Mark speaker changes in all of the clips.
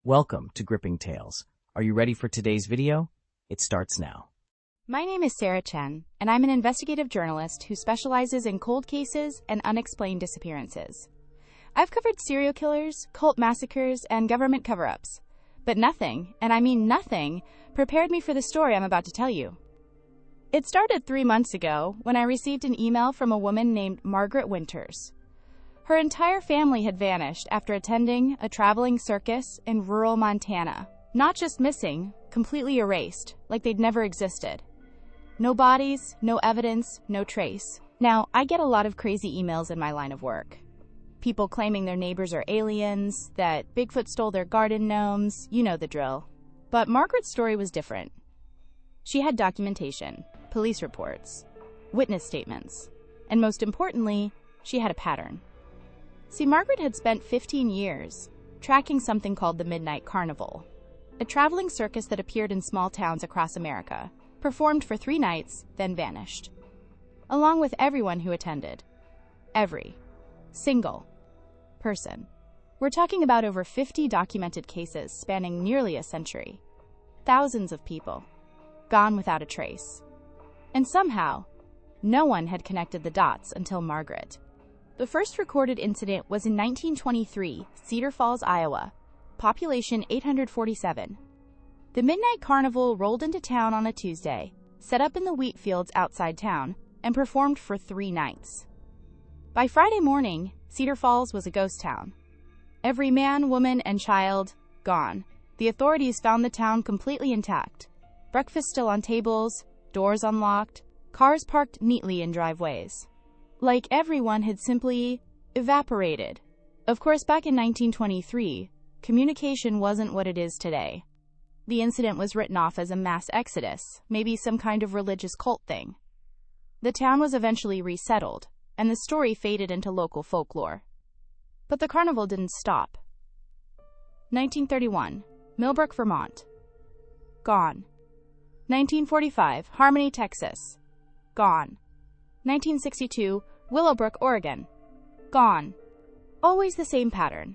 Speaker 1: Welcome to Gripping Tales. Are you ready for today's video? It starts now.
Speaker 2: My name is Sarah Chen, and I'm an investigative journalist who specializes in cold cases and unexplained disappearances. I've covered serial killers, cult massacres, and government cover-ups. But nothing, and I mean nothing, prepared me for the story I'm about to tell you. It started 3 months ago when I received an email from a woman named Margaret Winters. Her entire family had vanished after attending a traveling circus in rural Montana. Not just missing, completely erased, like they'd never existed. No bodies, no evidence, no trace. Now, I get a lot of crazy emails in my line of work. People claiming their neighbors are aliens, that Bigfoot stole their garden gnomes, you know the drill. But Margaret's story was different. She had documentation, police reports, witness statements, and most importantly, she had a pattern. See, Margaret had spent 15 years tracking something called the Midnight Carnival, a traveling circus that appeared in small towns across America, performed for 3 nights, then vanished, along with everyone who attended. Every single person. We're talking about over 50 documented cases spanning nearly a century. Thousands of people, gone without a trace. And somehow, no one had connected the dots until Margaret. The first recorded incident was in 1923, Cedar Falls, Iowa, population 847. The Midnight Carnival rolled into town on a Tuesday, set up in the wheat fields outside town, and performed for 3 nights. By Friday morning, Cedar Falls was a ghost town. Every man, woman, and child gone. The authorities found the town completely intact. Breakfast still on tables, doors unlocked, cars parked neatly in driveways. Like everyone had simply evaporated. Of course, back in 1923, communication wasn't what it is today. The incident was written off as a mass exodus, maybe some kind of religious cult thing. The town was eventually resettled, and the story faded into local folklore. But the carnival didn't stop. 1931, Millbrook, Vermont. Gone. 1945, Harmony, Texas. Gone. 1962, Willowbrook, Oregon. Gone. Always the same pattern.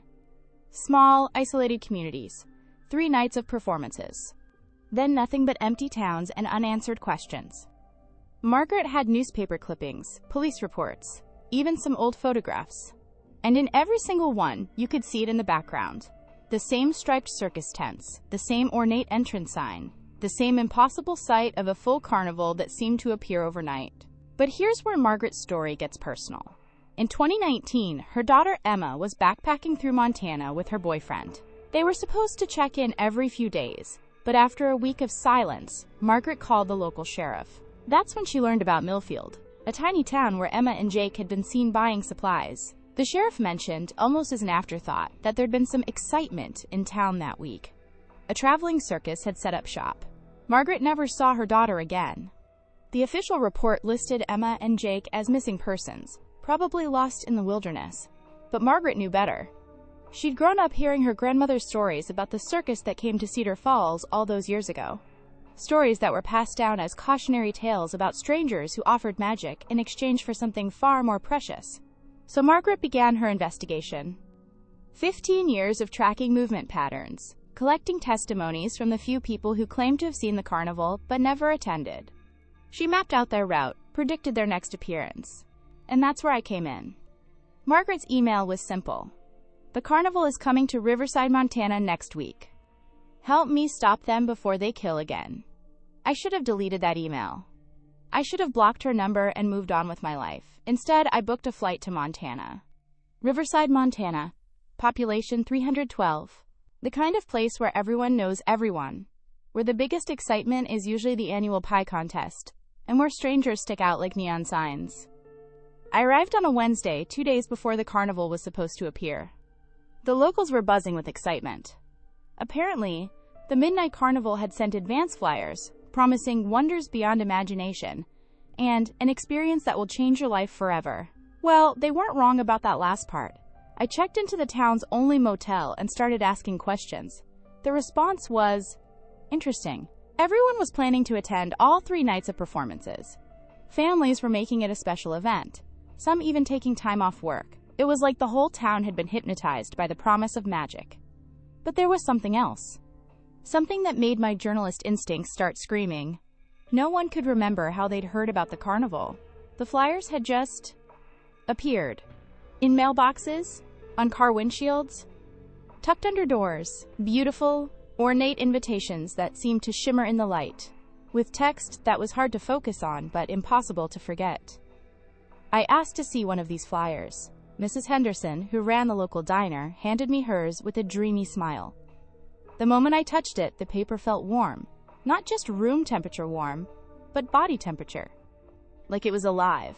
Speaker 2: Small, isolated communities. 3 nights of performances. Then nothing but empty towns and unanswered questions. Margaret had newspaper clippings, police reports, even some old photographs. And in every single one, you could see it in the background. The same striped circus tents, the same ornate entrance sign, the same impossible sight of a full carnival that seemed to appear overnight. But here's where Margaret's story gets personal. In 2019, her daughter Emma was backpacking through Montana with her boyfriend. They were supposed to check in every few days, but after a week of silence, Margaret called the local sheriff. That's when she learned about Millfield, a tiny town where Emma and Jake had been seen buying supplies. The sheriff mentioned, almost as an afterthought, that there'd been some excitement in town that week. A traveling circus had set up shop. Margaret never saw her daughter again. The official report listed Emma and Jake as missing persons, probably lost in the wilderness. But Margaret knew better. She'd grown up hearing her grandmother's stories about the circus that came to Cedar Falls all those years ago. Stories that were passed down as cautionary tales about strangers who offered magic in exchange for something far more precious. So Margaret began her investigation. 15 years of tracking movement patterns, collecting testimonies from the few people who claimed to have seen the carnival but never attended. She mapped out their route, predicted their next appearance. And that's where I came in. Margaret's email was simple. The carnival is coming to Riverside, Montana next week. Help me stop them before they kill again. I should have deleted that email. I should have blocked her number and moved on with my life. Instead, I booked a flight to Montana. Riverside, Montana. Population 312. The kind of place where everyone knows everyone. Where the biggest excitement is usually the annual pie contest. And where strangers stick out like neon signs. I arrived on a Wednesday, 2 days before the carnival was supposed to appear. The locals were buzzing with excitement. Apparently, the Midnight Carnival had sent advance flyers, promising wonders beyond imagination, and an experience that will change your life forever. Well, they weren't wrong about that last part. I checked into the town's only motel and started asking questions. The response was interesting. Everyone was planning to attend all 3 nights of performances. Families were making it a special event, some even taking time off work. It was like the whole town had been hypnotized by the promise of magic. But there was something else. Something that made my journalist instincts start screaming. No one could remember how they'd heard about the carnival. The flyers had just appeared. In mailboxes, on car windshields, tucked under doors. Beautiful, ornate invitations that seemed to shimmer in the light, with text that was hard to focus on but impossible to forget. I asked to see one of these flyers. Mrs. Henderson, who ran the local diner, handed me hers with a dreamy smile. The moment I touched it, the paper felt warm. Not just room temperature warm, but body temperature. Like it was alive.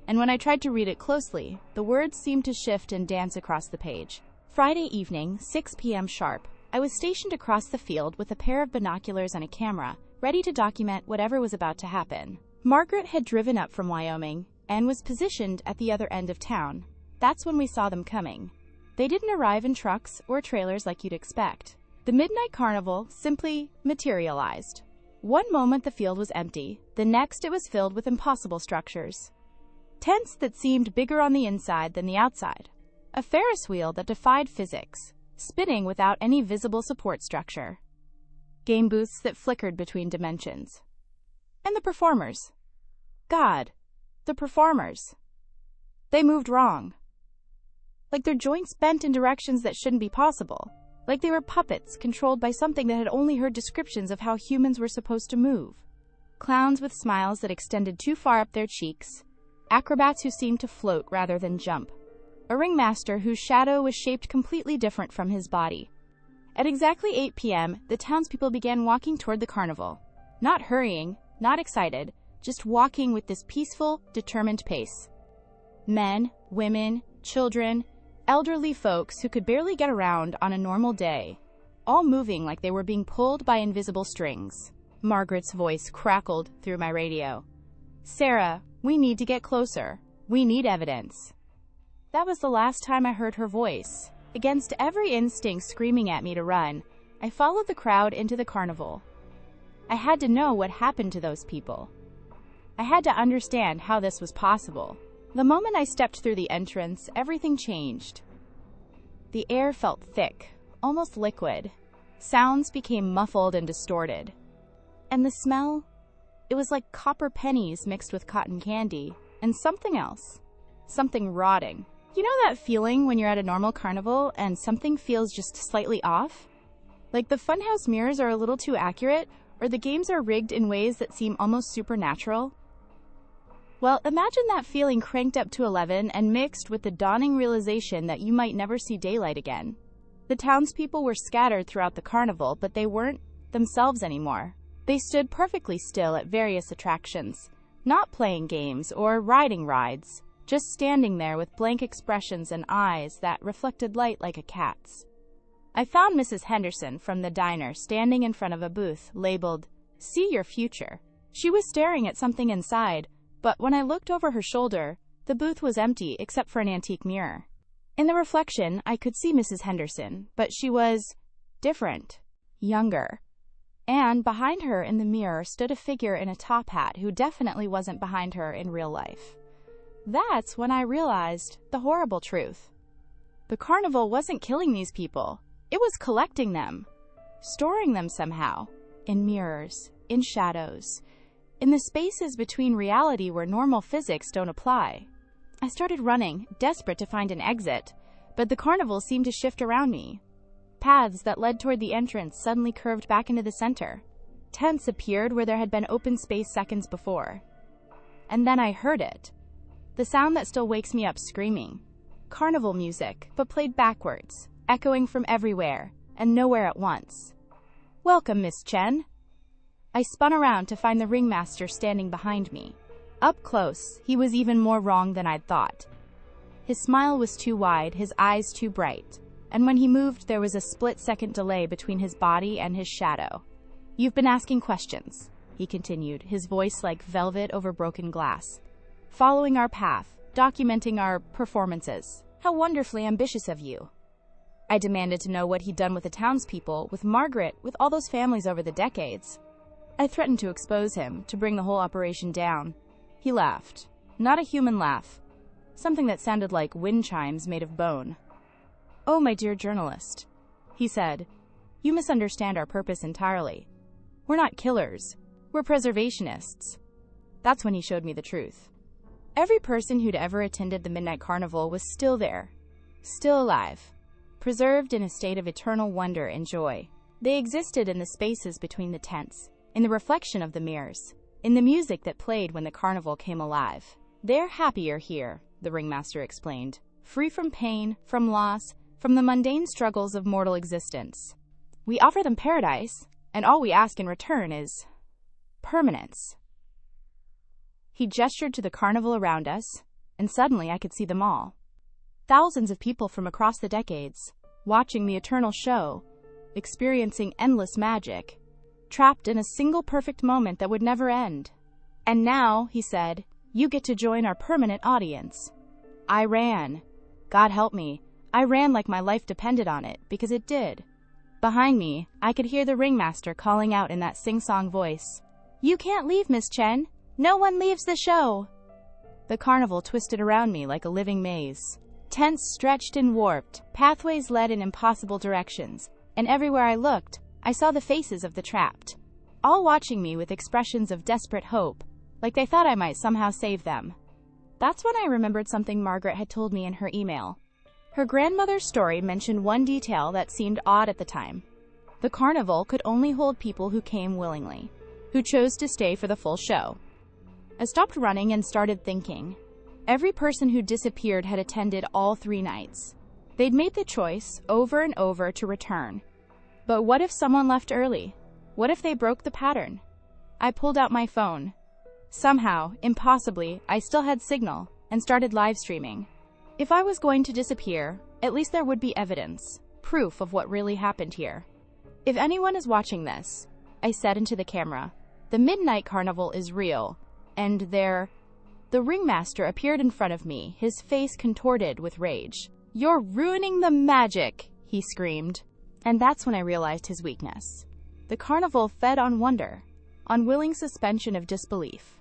Speaker 2: And when I tried to read it closely, the words seemed to shift and dance across the page. Friday evening, 6 p.m. sharp. I was stationed across the field with a pair of binoculars and a camera, ready to document whatever was about to happen. Margaret had driven up from Wyoming and was positioned at the other end of town. That's when we saw them coming. They didn't arrive in trucks or trailers like you'd expect. The midnight carnival simply materialized. One moment the field was empty, the next it was filled with impossible structures. Tents that seemed bigger on the inside than the outside. A Ferris wheel that defied physics, spinning without any visible support structure. Game booths that flickered between dimensions. And the performers. God, the performers. They moved wrong. Like their joints bent in directions that shouldn't be possible. Like they were puppets controlled by something that had only heard descriptions of how humans were supposed to move. Clowns with smiles that extended too far up their cheeks. Acrobats who seemed to float rather than jump. A ringmaster whose shadow was shaped completely different from his body. At exactly 8 p.m., the townspeople began walking toward the carnival. Not hurrying, not excited, just walking with this peaceful, determined pace. Men, women, children, elderly folks who could barely get around on a normal day, all moving like they were being pulled by invisible strings. Margaret's voice crackled through my radio. "Sarah, we need to get closer. We need evidence." That was the last time I heard her voice. Against every instinct screaming at me to run, I followed the crowd into the carnival. I had to know what happened to those people. I had to understand how this was possible. The moment I stepped through the entrance, everything changed. The air felt thick, almost liquid. Sounds became muffled and distorted. And the smell? It was like copper pennies mixed with cotton candy, and something else. Something rotting. You know that feeling when you're at a normal carnival and something feels just slightly off? Like the funhouse mirrors are a little too accurate, or the games are rigged in ways that seem almost supernatural? Well, imagine that feeling cranked up to 11 and mixed with the dawning realization that you might never see daylight again. The townspeople were scattered throughout the carnival, but they weren't themselves anymore. They stood perfectly still at various attractions, not playing games or riding rides, just standing there with blank expressions and eyes that reflected light like a cat's. I found Mrs. Henderson from the diner standing in front of a booth labeled, "See Your Future." She was staring at something inside, but when I looked over her shoulder, the booth was empty except for an antique mirror. In the reflection, I could see Mrs. Henderson, but she was different, younger. And behind her in the mirror stood a figure in a top hat who definitely wasn't behind her in real life. That's when I realized the horrible truth. The carnival wasn't killing these people. It was collecting them, storing them somehow, in mirrors, in shadows, in the spaces between reality where normal physics don't apply. I started running, desperate to find an exit, but the carnival seemed to shift around me. Paths that led toward the entrance suddenly curved back into the center. Tents appeared where there had been open space seconds before. And then I heard it. The sound that still wakes me up screaming. Carnival music, but played backwards, echoing from everywhere, and nowhere at once. "Welcome, Miss Chen." I spun around to find the ringmaster standing behind me. Up close, he was even more wrong than I'd thought. His smile was too wide, his eyes too bright, and when he moved there was a split-second delay between his body and his shadow. "You've been asking questions," he continued, his voice like velvet over broken glass. "Following our path, documenting our performances. How wonderfully ambitious of you." I demanded to know what he'd done with the townspeople, with Margaret, with all those families over the decades. I threatened to expose him, to bring the whole operation down. He laughed. Not a human laugh. Something that sounded like wind chimes made of bone. "Oh, my dear journalist, He said, "You misunderstand our purpose entirely. We're not killers. We're preservationists." That's when he showed me the truth. Every person who'd ever attended the Midnight Carnival was still there, still alive, preserved in a state of eternal wonder and joy. They existed in the spaces between the tents, in the reflection of the mirrors, in the music that played when the carnival came alive. "They're happier here," the ringmaster explained, "free from pain, from loss, from the mundane struggles of mortal existence. We offer them paradise, and all we ask in return is permanence." He gestured to the carnival around us, and suddenly I could see them all. Thousands of people from across the decades, watching the eternal show, experiencing endless magic, trapped in a single perfect moment that would never end. "And now," he said, "you get to join our permanent audience." I ran. God help me, I ran like my life depended on it, because it did. Behind me, I could hear the ringmaster calling out in that sing-song voice, "You can't leave, Miss Chen. No one leaves the show." The carnival twisted around me like a living maze. Tents stretched and warped, pathways led in impossible directions, and everywhere I looked, I saw the faces of the trapped, all watching me with expressions of desperate hope, like they thought I might somehow save them. That's when I remembered something Margaret had told me in her email. Her grandmother's story mentioned one detail that seemed odd at the time. The carnival could only hold people who came willingly, who chose to stay for the full show. I stopped running and started thinking. Every person who disappeared had attended all 3 nights. They'd made the choice, over and over, to return. But what if someone left early? What if they broke the pattern? I pulled out my phone. Somehow, impossibly, I still had signal, and started live streaming. If I was going to disappear, at least there would be evidence, proof of what really happened here. "If anyone is watching this," I said into the camera, "the Midnight Carnival is real, and there..." The ringmaster appeared in front of me, his face contorted with rage. "You're ruining the magic," he screamed. And that's when I realized his weakness. The carnival fed on wonder, on willing suspension of disbelief.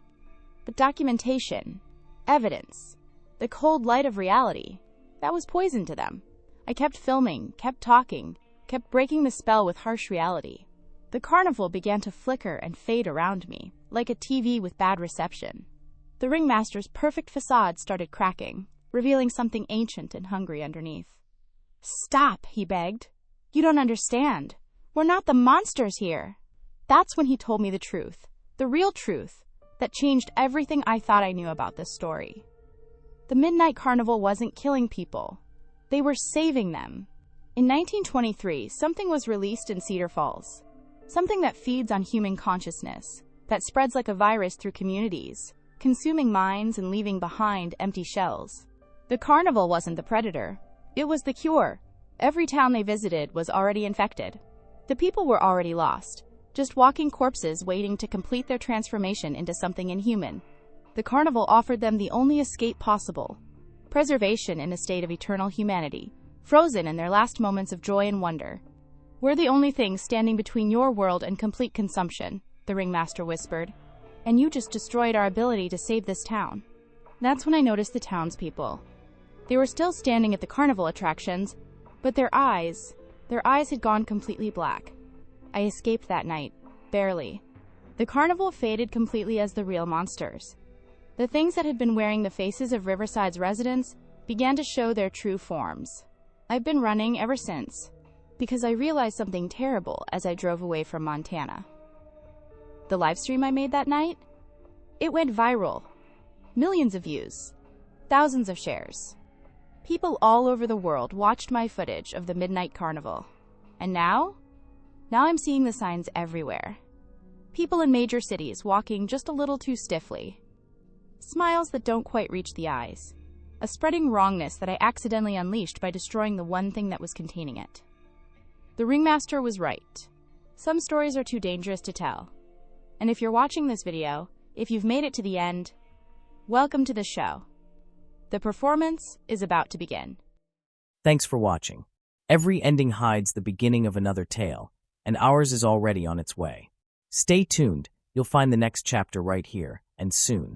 Speaker 2: But documentation, evidence, the cold light of reality, that was poison to them. I kept filming, kept talking, kept breaking the spell with harsh reality. The carnival began to flicker and fade around me, like a TV with bad reception. The ringmaster's perfect facade started cracking, revealing something ancient and hungry underneath. "Stop," he begged. "You don't understand. We're not the monsters here." That's when he told me the truth, the real truth, that changed everything I thought I knew about this story. The Midnight Carnival wasn't killing people. They were saving them. In 1923, something was released in Cedar Falls. Something that feeds on human consciousness, that spreads like a virus through communities, consuming minds and leaving behind empty shells. The carnival wasn't the predator. It was the cure. Every town they visited was already infected. The people were already lost, just walking corpses waiting to complete their transformation into something inhuman. The carnival offered them the only escape possible, preservation in a state of eternal humanity, frozen in their last moments of joy and wonder. "We're the only thing standing between your world and complete consumption," the ringmaster whispered, "and you just destroyed our ability to save this town." That's when I noticed the townspeople. They were still standing at the carnival attractions, but their eyes had gone completely black. I escaped that night, barely. The carnival faded completely as the real monsters. The things that had been wearing the faces of Riverside's residents began to show their true forms. I've been running ever since, because I realized something terrible as I drove away from Montana. The livestream I made that night? It went viral. Millions of views. Thousands of shares. People all over the world watched my footage of the Midnight Carnival. And now? Now I'm seeing the signs everywhere. People in major cities walking just a little too stiffly. Smiles that don't quite reach the eyes. A spreading wrongness that I accidentally unleashed by destroying the one thing that was containing it. The ringmaster was right. Some stories are too dangerous to tell. And if you're watching this video, if you've made it to the end, welcome to the show. The performance is about to begin.
Speaker 1: Thanks for watching. Every ending hides the beginning of another tale, and ours is already on its way. Stay tuned, you'll find the next chapter right here, and soon.